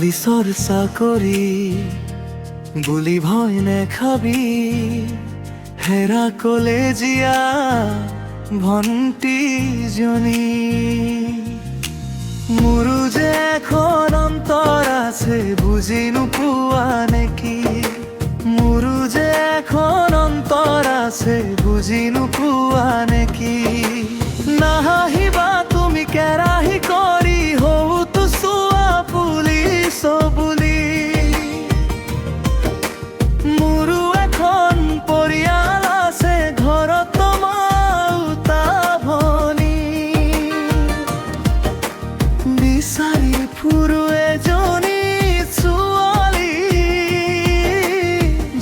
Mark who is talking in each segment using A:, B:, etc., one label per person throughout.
A: পুলিচৰ চাকৰি বুলি ভয় নেখাবি, হেৰা কলেজীয়া ভণ্টিজনী। মোৰো যে এখন অন্তৰ আছে বুজি নোপোৱা নেকি? মোৰো যে এখন অন্তৰ আছে বুজি নোপোৱা নেকি? নাহাঁহিবা তুমি কেৰাহী কৰি হওতো চোৱা পুলিচ বুলি। মোৰো এখন পৰিয়াল আছে ঘৰত মা ভনী। বিচাৰি ফুৰো এজনী ছোৱালী,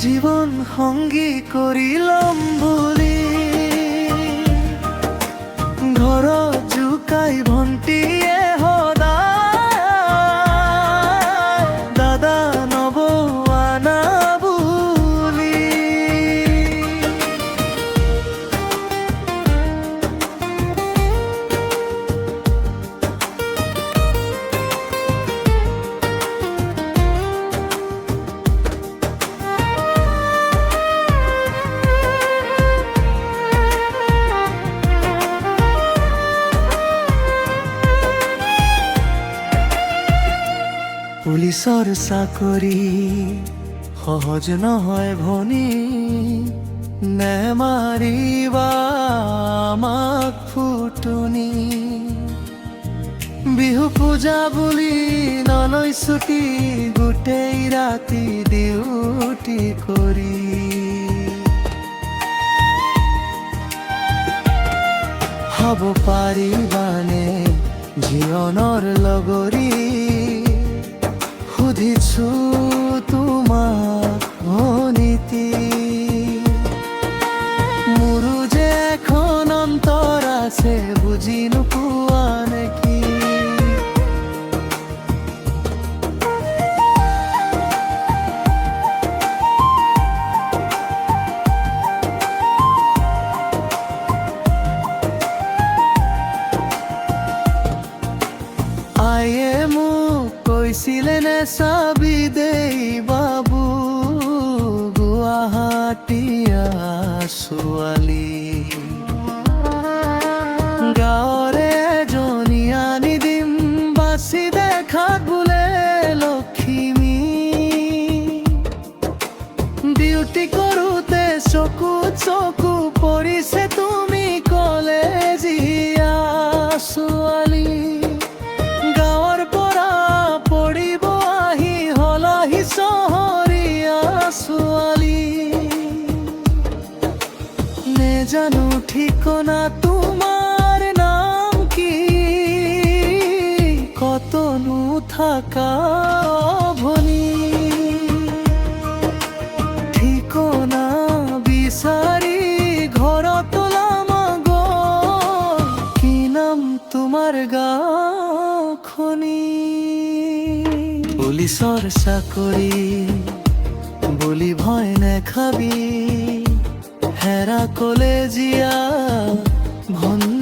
A: জীৱন সংগী কৰি ল'ম বুলি। ঘৰত জোকাই ভণ্টিয়ে সদায় দাদা নবৌৱানা বুলি। পুলিচৰ চাকৰি সহজ নহয় ভনী, নেমাৰিবা আমাক ফুটনি। বিহু পূজা বুলি নলৈ ছুটি, গোটেই ৰাতি ডিউটি কৰি। হ'ব পাৰিবানে জীৱনৰ লগৰী? সুধিছো তোমাক ভনীতি। মোৰো যে এখন অন্তৰ আছে বুজি নোপোৱা নেকি? আয়ে মোক কৈছিলে নেচাবি দেই বাবু, গুৱাহাটীয়া ছোৱালী। গাঁৱৰে এজনী আনি দিম বাচি দেখাত বোলে লখিমী। ডিউটি কৰোঁতে চকুত চকু পৰিছে তুমি কলেজীয়া ছোৱালী। চহৰীয়া ছোৱালী, নেজানো ঠিকনা তোমাৰ নাম কি? কতনো থাকা ভনী? ঠিকনা বিচাৰি ঘৰত ওলাম গৈ, কি নাম তোমাৰ গাঁওখনি? পুলিচৰ চাকৰি বুলি ভয় নেখাবি, হেৰা কলেজীয়া ভণ্টি।